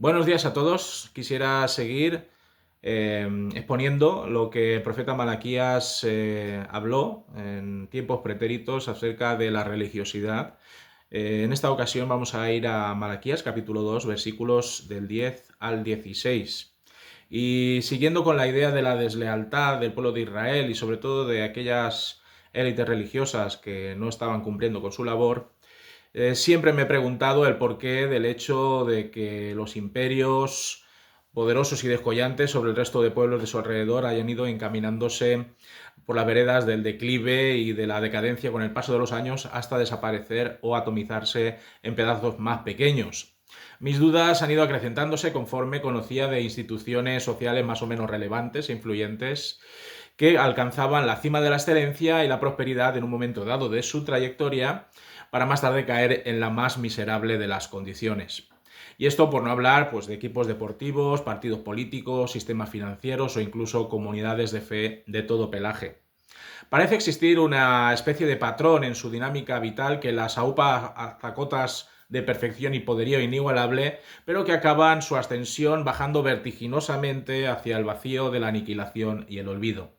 Buenos días a todos. Quisiera seguir exponiendo lo que el profeta Malaquías habló en tiempos pretéritos acerca de la religiosidad. En esta ocasión vamos a ir a Malaquías capítulo 2 versículos del 10 al 16. Y siguiendo con la idea de la deslealtad del pueblo de Israel y sobre todo de aquellas élites religiosas que no estaban cumpliendo con su labor, siempre me he preguntado el porqué del hecho de que los imperios poderosos y descollantes sobre el resto de pueblos de su alrededor hayan ido encaminándose por las veredas del declive y de la decadencia con el paso de los años hasta desaparecer o atomizarse en pedazos más pequeños. Mis dudas han ido acrecentándose conforme conocía de instituciones sociales más o menos relevantes e influyentes que alcanzaban la cima de la excelencia y la prosperidad en un momento dado de su trayectoria para más tarde caer en la más miserable de las condiciones. Y esto por no hablar pues, de equipos deportivos, partidos políticos, sistemas financieros o incluso comunidades de fe de todo pelaje. Parece existir una especie de patrón en su dinámica vital que las aupa a zacotas de perfección y poderío inigualable, pero que acaban su ascensión bajando vertiginosamente hacia el vacío de la aniquilación y el olvido.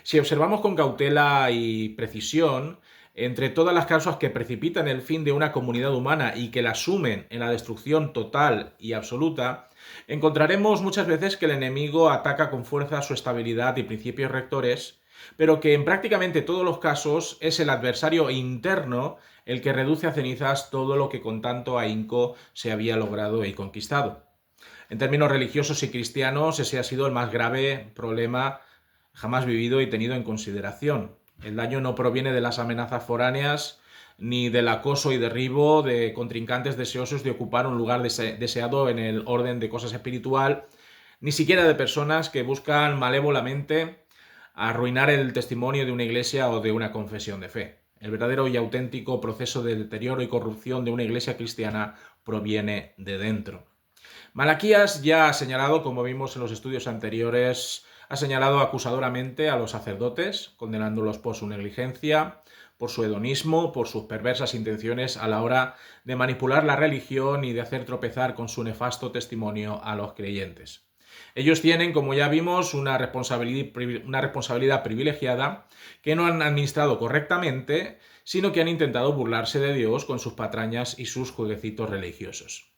Si observamos con cautela y precisión, entre todas las causas que precipitan el fin de una comunidad humana y que la sumen en la destrucción total y absoluta, encontraremos muchas veces que el enemigo ataca con fuerza su estabilidad y principios rectores, pero que en prácticamente todos los casos es el adversario interno el que reduce a cenizas todo lo que con tanto ahínco se había logrado y conquistado. En términos religiosos y cristianos, ese ha sido el más grave problema jamás vivido y tenido en consideración. El daño no proviene de las amenazas foráneas ni del acoso y derribo de contrincantes deseosos de ocupar un lugar deseado en el orden de cosas espiritual, ni siquiera de personas que buscan malévolamente arruinar el testimonio de una iglesia o de una confesión de fe. El verdadero y auténtico proceso de deterioro y corrupción de una iglesia cristiana proviene de dentro. Malaquías ya ha señalado, como vimos en los estudios anteriores, ha señalado acusadoramente a los sacerdotes, condenándolos por su negligencia, por su hedonismo, por sus perversas intenciones a la hora de manipular la religión y de hacer tropezar con su nefasto testimonio a los creyentes. Ellos tienen, como ya vimos, una responsabilidad privilegiada que no han administrado correctamente, sino que han intentado burlarse de Dios con sus patrañas y sus jueguecitos religiosos.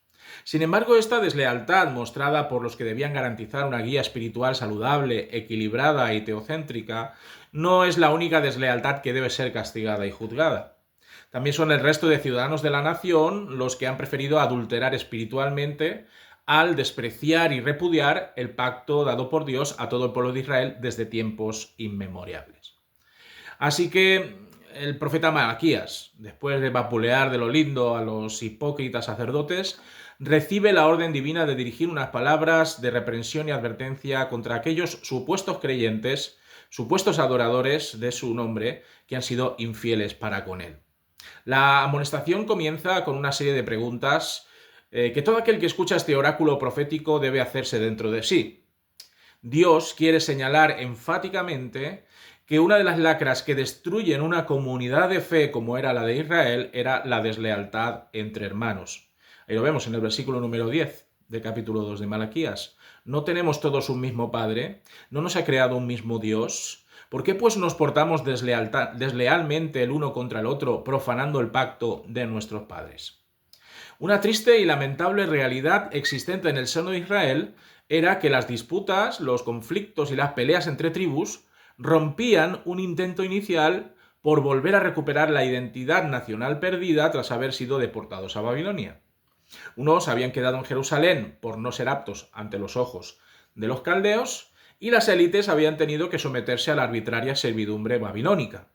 Sin embargo, esta deslealtad mostrada por los que debían garantizar una guía espiritual saludable, equilibrada y teocéntrica, no es la única deslealtad que debe ser castigada y juzgada. También son el resto de ciudadanos de la nación los que han preferido adulterar espiritualmente al despreciar y repudiar el pacto dado por Dios a todo el pueblo de Israel desde tiempos inmemoriales. Así que el profeta Malaquías, después de vapulear de lo lindo a los hipócritas sacerdotes, recibe la orden divina de dirigir unas palabras de reprensión y advertencia contra aquellos supuestos creyentes, supuestos adoradores de su nombre, que han sido infieles para con él. La amonestación comienza con una serie de preguntas que todo aquel que escucha este oráculo profético debe hacerse dentro de sí. Dios quiere señalar enfáticamente que una de las lacras que destruyen una comunidad de fe como era la de Israel era la deslealtad entre hermanos. Ahí lo vemos en el versículo número 10 del capítulo 2 de Malaquías. ¿No tenemos todos un mismo Padre? ¿No nos ha creado un mismo Dios? ¿Por qué pues nos portamos deslealmente el uno contra el otro, profanando el pacto de nuestros padres? Una triste y lamentable realidad existente en el seno de Israel era que las disputas, los conflictos y las peleas entre tribus rompían un intento inicial por volver a recuperar la identidad nacional perdida tras haber sido deportados a Babilonia. Unos habían quedado en Jerusalén por no ser aptos ante los ojos de los caldeos y las élites habían tenido que someterse a la arbitraria servidumbre babilónica.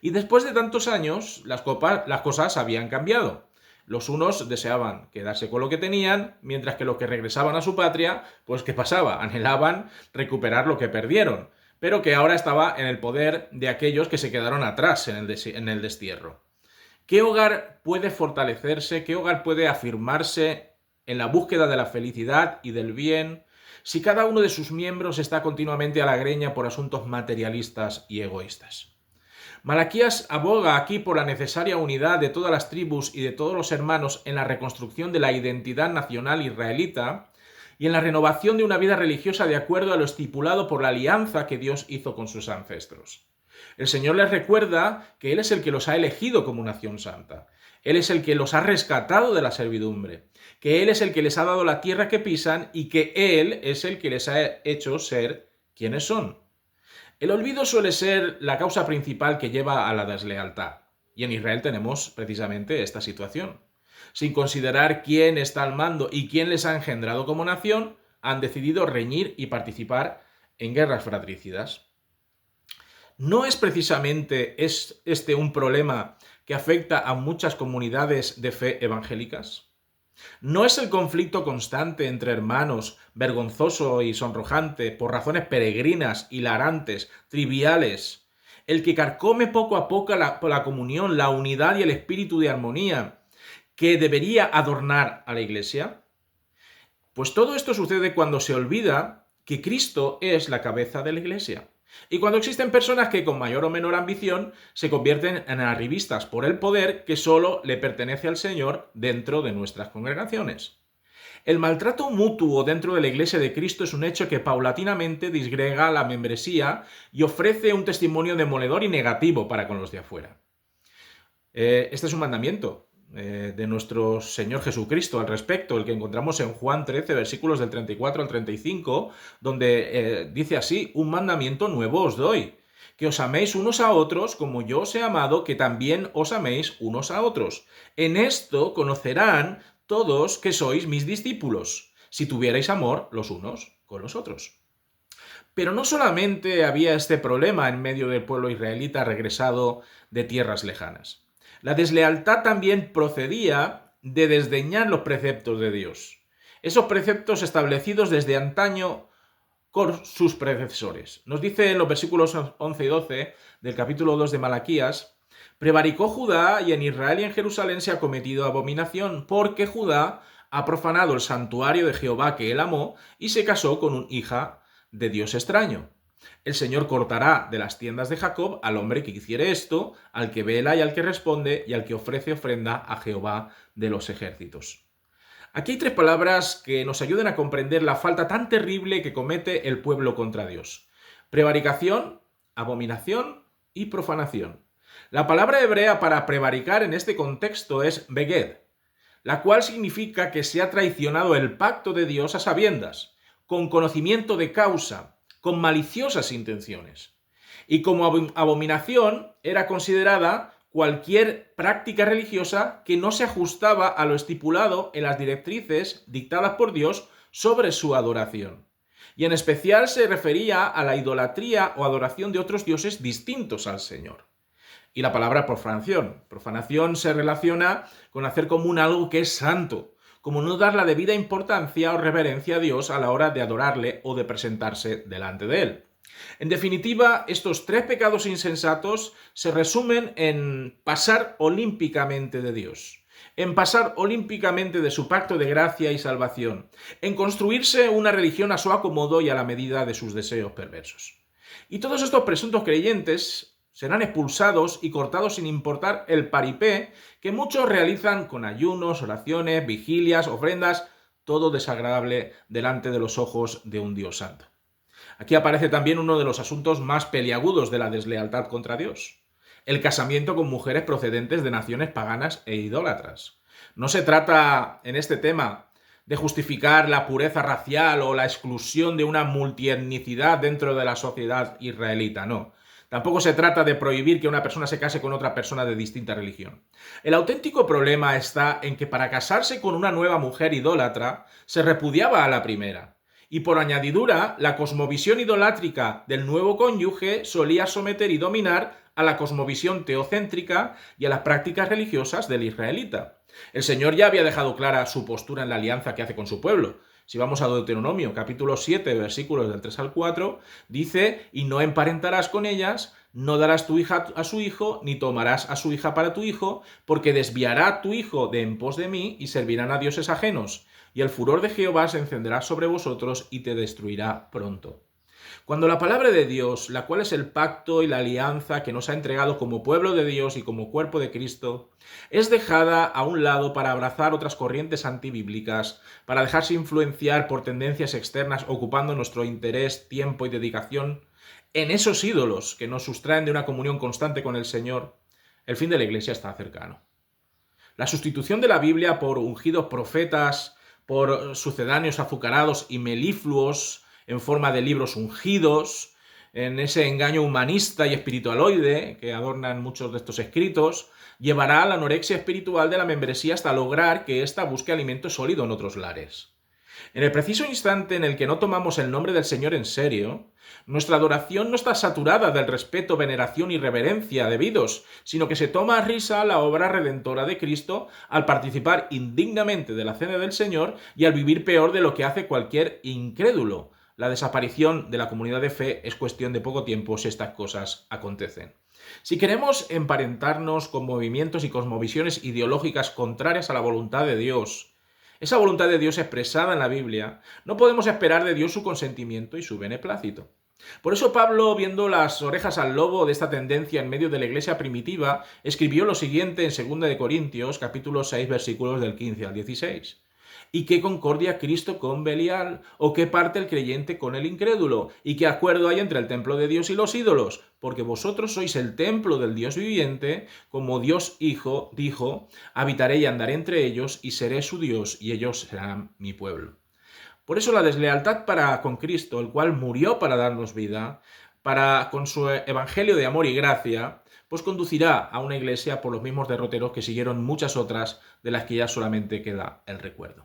Y después de tantos años, las cosas habían cambiado. Los unos deseaban quedarse con lo que tenían, mientras que los que regresaban a su patria, pues ¿qué pasaba? Anhelaban recuperar lo que perdieron, pero que ahora estaba en el poder de aquellos que se quedaron atrás en el destierro. ¿Qué hogar puede fortalecerse? ¿Qué hogar puede afirmarse en la búsqueda de la felicidad y del bien si cada uno de sus miembros está continuamente a la greña por asuntos materialistas y egoístas? Malaquías aboga aquí por la necesaria unidad de todas las tribus y de todos los hermanos en la reconstrucción de la identidad nacional israelita, y en la renovación de una vida religiosa de acuerdo a lo estipulado por la alianza que Dios hizo con sus ancestros. El Señor les recuerda que Él es el que los ha elegido como nación santa. Él es el que los ha rescatado de la servidumbre, que Él es el que les ha dado la tierra que pisan y que Él es el que les ha hecho ser quienes son. El olvido suele ser la causa principal que lleva a la deslealtad, y en Israel tenemos precisamente esta situación. Sin considerar quién está al mando y quién les ha engendrado como nación, han decidido reñir y participar en guerras fratricidas. ¿No es precisamente este un problema que afecta a muchas comunidades de fe evangélicas? ¿No es el conflicto constante entre hermanos, vergonzoso y sonrojante, por razones peregrinas, hilarantes, triviales, el que carcome poco a poco la comunión, la unidad y el espíritu de armonía que debería adornar a la Iglesia? Pues todo esto sucede cuando se olvida que Cristo es la cabeza de la Iglesia. Y cuando existen personas que con mayor o menor ambición se convierten en arribistas por el poder que solo le pertenece al Señor dentro de nuestras congregaciones. El maltrato mutuo dentro de la Iglesia de Cristo es un hecho que paulatinamente disgrega la membresía y ofrece un testimonio demoledor y negativo para con los de afuera. Este es un mandamiento de nuestro Señor Jesucristo al respecto, el que encontramos en Juan 13, versículos del 34 al 35, donde dice así: un mandamiento nuevo os doy, que os améis unos a otros como yo os he amado, que también os améis unos a otros. En esto conocerán todos que sois mis discípulos, si tuvierais amor los unos con los otros. Pero no solamente había este problema en medio del pueblo israelita regresado de tierras lejanas. La deslealtad también procedía de desdeñar los preceptos de Dios, esos preceptos establecidos desde antaño con sus predecesores. Nos dice en los versículos 11 y 12 del capítulo 2 de Malaquías: prevaricó Judá y en Israel y en Jerusalén se ha cometido abominación, porque Judá ha profanado el santuario de Jehová que él amó y se casó con una hija de Dios extraño. El Señor cortará de las tiendas de Jacob al hombre que hiciere esto, al que vela y al que responde, y al que ofrece ofrenda a Jehová de los ejércitos. Aquí hay tres palabras que nos ayudan a comprender la falta tan terrible que comete el pueblo contra Dios: prevaricación, abominación y profanación. La palabra hebrea para prevaricar en este contexto es beged, la cual significa que se ha traicionado el pacto de Dios a sabiendas, con conocimiento de causa, con maliciosas intenciones. Y como abominación era considerada cualquier práctica religiosa que no se ajustaba a lo estipulado en las directrices dictadas por Dios sobre su adoración. Y en especial se refería a la idolatría o adoración de otros dioses distintos al Señor. Y la palabra profanación. Profanación se relaciona con hacer común algo que es santo, como no dar la debida importancia o reverencia a Dios a la hora de adorarle o de presentarse delante de él. En definitiva, estos tres pecados insensatos se resumen en pasar olímpicamente de Dios, en pasar olímpicamente de su pacto de gracia y salvación, en construirse una religión a su acomodo y a la medida de sus deseos perversos. Y todos estos presuntos creyentes serán expulsados y cortados sin importar el paripé que muchos realizan con ayunos, oraciones, vigilias, ofrendas, todo desagradable delante de los ojos de un Dios santo. Aquí aparece también uno de los asuntos más peliagudos de la deslealtad contra Dios: el casamiento con mujeres procedentes de naciones paganas e idólatras. No se trata en este tema de justificar la pureza racial o la exclusión de una multietnicidad dentro de la sociedad israelita, no. Tampoco se trata de prohibir que una persona se case con otra persona de distinta religión. El auténtico problema está en que para casarse con una nueva mujer idólatra se repudiaba a la primera. Y por añadidura, la cosmovisión idolátrica del nuevo cónyuge solía someter y dominar a la cosmovisión teocéntrica y a las prácticas religiosas del israelita. El Señor ya había dejado clara su postura en la alianza que hace con su pueblo. Si vamos a Deuteronomio, capítulo 7, versículos del 3 al 4, dice: y no emparentarás con ellas, no darás tu hija a su hijo, ni tomarás a su hija para tu hijo, porque desviará tu hijo de en pos de mí, y servirán a dioses ajenos, y el furor de Jehová se encenderá sobre vosotros y te destruirá pronto. Cuando la palabra de Dios, la cual es el pacto y la alianza que nos ha entregado como pueblo de Dios y como cuerpo de Cristo, es dejada a un lado para abrazar otras corrientes antibíblicas, para dejarse influenciar por tendencias externas ocupando nuestro interés, tiempo y dedicación en esos ídolos que nos sustraen de una comunión constante con el Señor, el fin de la Iglesia está cercano. La sustitución de la Biblia por ungidos profetas, por sucedáneos azucarados y melifluos en forma de libros ungidos, en ese engaño humanista y espiritualoide que adornan muchos de estos escritos, llevará a la anorexia espiritual de la membresía hasta lograr que ésta busque alimento sólido en otros lares. En el preciso instante en el que no tomamos el nombre del Señor en serio, nuestra adoración no está saturada del respeto, veneración y reverencia debidos, sino que se toma a risa la obra redentora de Cristo al participar indignamente de la cena del Señor y al vivir peor de lo que hace cualquier incrédulo. La desaparición de la comunidad de fe es cuestión de poco tiempo si estas cosas acontecen. Si queremos emparentarnos con movimientos y cosmovisiones ideológicas contrarias a la voluntad de Dios, esa voluntad de Dios expresada en la Biblia, no podemos esperar de Dios su consentimiento y su beneplácito. Por eso Pablo, viendo las orejas al lobo de esta tendencia en medio de la iglesia primitiva, escribió lo siguiente en 2 de Corintios, capítulo 6, versículos del 15 al 16. ¿Y qué concordia Cristo con Belial? ¿O qué parte el creyente con el incrédulo? ¿Y qué acuerdo hay entre el templo de Dios y los ídolos? Porque vosotros sois el templo del Dios viviente, como Dios Hijo dijo, habitaré y andaré entre ellos, y seré su Dios, y ellos serán mi pueblo. Por eso la deslealtad para con Cristo, el cual murió para darnos vida, con su evangelio de amor y gracia, pues conducirá a una iglesia por los mismos derroteros que siguieron muchas otras de las que ya solamente queda el recuerdo.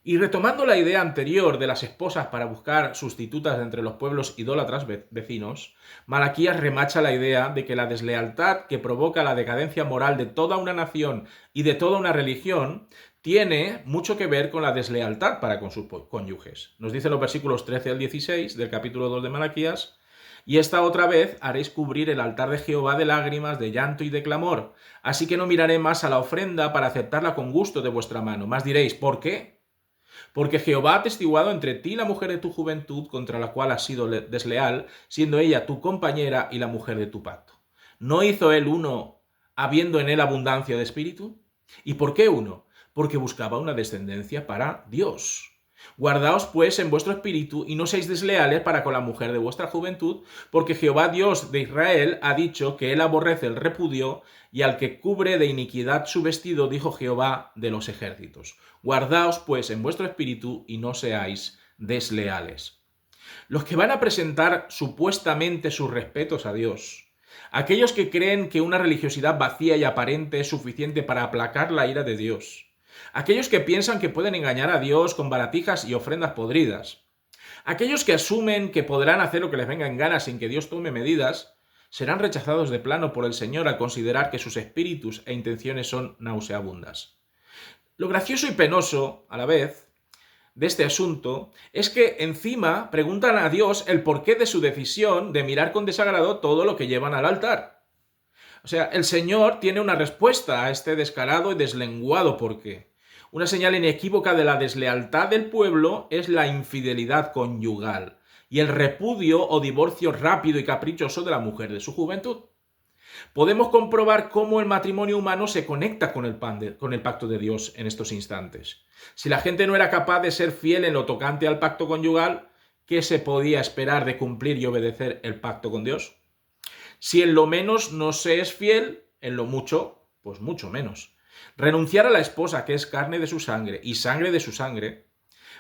Y retomando la idea anterior de las esposas para buscar sustitutas de entre los pueblos idólatras vecinos, Malaquías remacha la idea de que la deslealtad que provoca la decadencia moral de toda una nación y de toda una religión tiene mucho que ver con la deslealtad para con sus cónyuges. Nos dicen los versículos 13 al 16 del capítulo 2 de Malaquías: y esta otra vez haréis cubrir el altar de Jehová de lágrimas, de llanto y de clamor. Así que no miraré más a la ofrenda para aceptarla con gusto de vuestra mano. Más diréis, ¿por qué? Porque Jehová ha testiguado entre ti la mujer de tu juventud, contra la cual has sido desleal, siendo ella tu compañera y la mujer de tu pacto. ¿No hizo él uno, habiendo en él abundancia de espíritu? ¿Y por qué uno? Porque buscaba una descendencia para Dios. Guardaos pues en vuestro espíritu y no seáis desleales para con la mujer de vuestra juventud, porque Jehová Dios de Israel ha dicho que él aborrece el repudio, y al que cubre de iniquidad su vestido, dijo Jehová de los ejércitos. Guardaos pues en vuestro espíritu y no seáis desleales. Los que van a presentar supuestamente sus respetos a Dios, aquellos que creen que una religiosidad vacía y aparente es suficiente para aplacar la ira de Dios, aquellos que piensan que pueden engañar a Dios con baratijas y ofrendas podridas, aquellos que asumen que podrán hacer lo que les venga en gana sin que Dios tome medidas, serán rechazados de plano por el Señor al considerar que sus espíritus e intenciones son nauseabundas. Lo gracioso y penoso, a la vez, de este asunto es que encima preguntan a Dios el porqué de su decisión de mirar con desagrado todo lo que llevan al altar. O sea, el Señor tiene una respuesta a este descarado y deslenguado porqué. Una señal inequívoca de la deslealtad del pueblo es la infidelidad conyugal y el repudio o divorcio rápido y caprichoso de la mujer de su juventud. Podemos comprobar cómo el matrimonio humano se conecta con el pacto de Dios en estos instantes. Si la gente no era capaz de ser fiel en lo tocante al pacto conyugal, ¿qué se podía esperar de cumplir y obedecer el pacto con Dios? Si en lo menos no se es fiel, en lo mucho, pues mucho menos. Renunciar a la esposa, que es carne de su sangre y sangre de su sangre,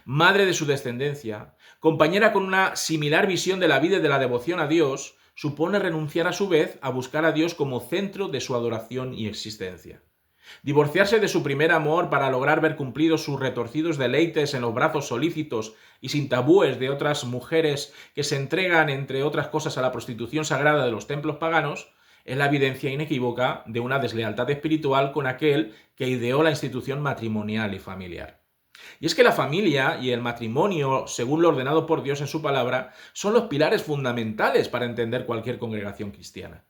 madre de su descendencia, compañera con una similar visión de la vida y de la devoción a Dios, supone renunciar a su vez a buscar a Dios como centro de su adoración y existencia. Divorciarse de su primer amor para lograr ver cumplidos sus retorcidos deleites en los brazos solícitos y sin tabúes de otras mujeres que se entregan, entre otras cosas, a la prostitución sagrada de los templos paganos, es la evidencia inequívoca de una deslealtad espiritual con aquel que ideó la institución matrimonial y familiar. Y es que la familia y el matrimonio, según lo ordenado por Dios en su palabra, son los pilares fundamentales para entender cualquier congregación cristiana.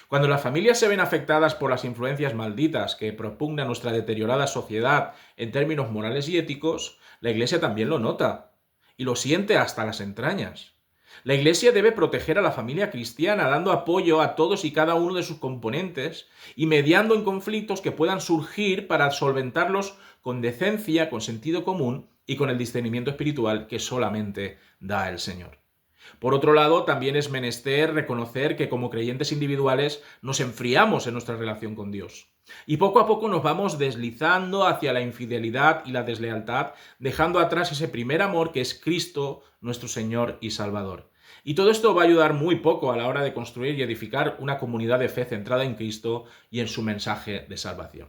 Cuando las familias se ven afectadas por las influencias malditas que propugna nuestra deteriorada sociedad en términos morales y éticos, la Iglesia también lo nota y lo siente hasta las entrañas. La Iglesia debe proteger a la familia cristiana, dando apoyo a todos y cada uno de sus componentes y mediando en conflictos que puedan surgir para solventarlos con decencia, con sentido común y con el discernimiento espiritual que solamente da el Señor. Por otro lado, también es menester reconocer que como creyentes individuales nos enfriamos en nuestra relación con Dios. Y poco a poco nos vamos deslizando hacia la infidelidad y la deslealtad, dejando atrás ese primer amor que es Cristo, nuestro Señor y Salvador. Y todo esto va a ayudar muy poco a la hora de construir y edificar una comunidad de fe centrada en Cristo y en su mensaje de salvación.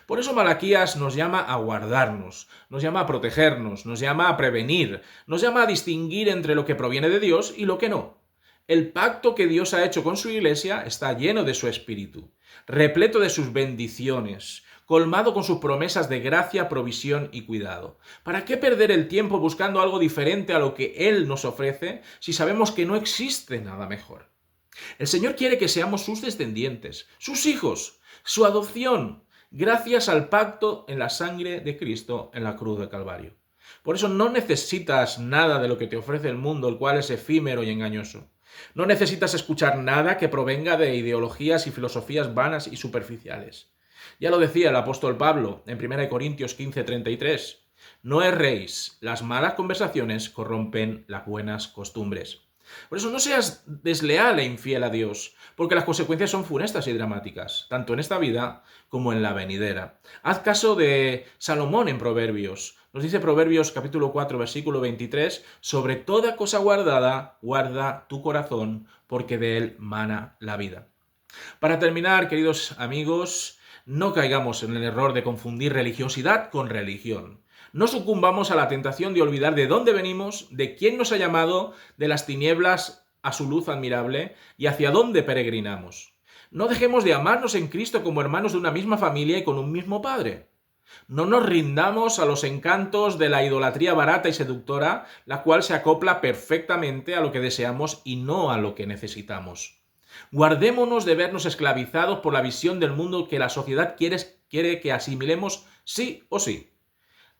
Por eso Malaquías nos llama a guardarnos, nos llama a protegernos, nos llama a prevenir, nos llama a distinguir entre lo que proviene de Dios y lo que no. El pacto que Dios ha hecho con su iglesia está lleno de su espíritu, repleto de sus bendiciones, colmado con sus promesas de gracia, provisión y cuidado. ¿Para qué perder el tiempo buscando algo diferente a lo que Él nos ofrece si sabemos que no existe nada mejor? El Señor quiere que seamos sus descendientes, sus hijos, su adopción, gracias al pacto en la sangre de Cristo en la cruz del Calvario. Por eso no necesitas nada de lo que te ofrece el mundo, el cual es efímero y engañoso. No necesitas escuchar nada que provenga de ideologías y filosofías vanas y superficiales. Ya lo decía el apóstol Pablo en 1 Corintios 15:33. No erréis, las malas conversaciones corrompen las buenas costumbres. Por eso no seas desleal e infiel a Dios, porque las consecuencias son funestas y dramáticas, tanto en esta vida como en la venidera. Haz caso de Salomón en Proverbios. Nos dice Proverbios capítulo 4, versículo 23, sobre toda cosa guardada, guarda tu corazón, porque de él mana la vida. Para terminar, queridos amigos, no caigamos en el error de confundir religiosidad con religión. No sucumbamos a la tentación de olvidar de dónde venimos, de quién nos ha llamado de las tinieblas a su luz admirable y hacia dónde peregrinamos. No dejemos de amarnos en Cristo como hermanos de una misma familia y con un mismo Padre. No nos rindamos a los encantos de la idolatría barata y seductora, la cual se acopla perfectamente a lo que deseamos y no a lo que necesitamos. Guardémonos de vernos esclavizados por la visión del mundo que la sociedad quiere que asimilemos sí o sí.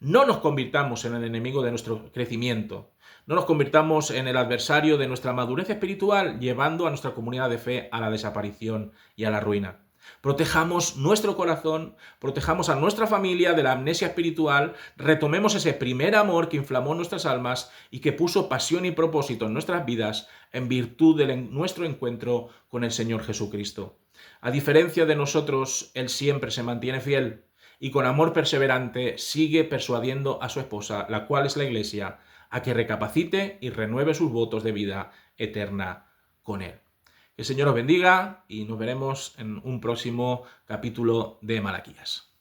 No nos convirtamos en el enemigo de nuestro crecimiento. No nos convirtamos en el adversario de nuestra madurez espiritual, llevando a nuestra comunidad de fe a la desaparición y a la ruina. Protejamos nuestro corazón, protejamos a nuestra familia de la amnesia espiritual, retomemos ese primer amor que inflamó nuestras almas y que puso pasión y propósito en nuestras vidas en virtud de nuestro encuentro con el Señor Jesucristo. A diferencia de nosotros, Él siempre se mantiene fiel y con amor perseverante sigue persuadiendo a su esposa, la cual es la Iglesia, a que recapacite y renueve sus votos de vida eterna con Él. Que el Señor os bendiga y nos veremos en un próximo capítulo de Malaquías.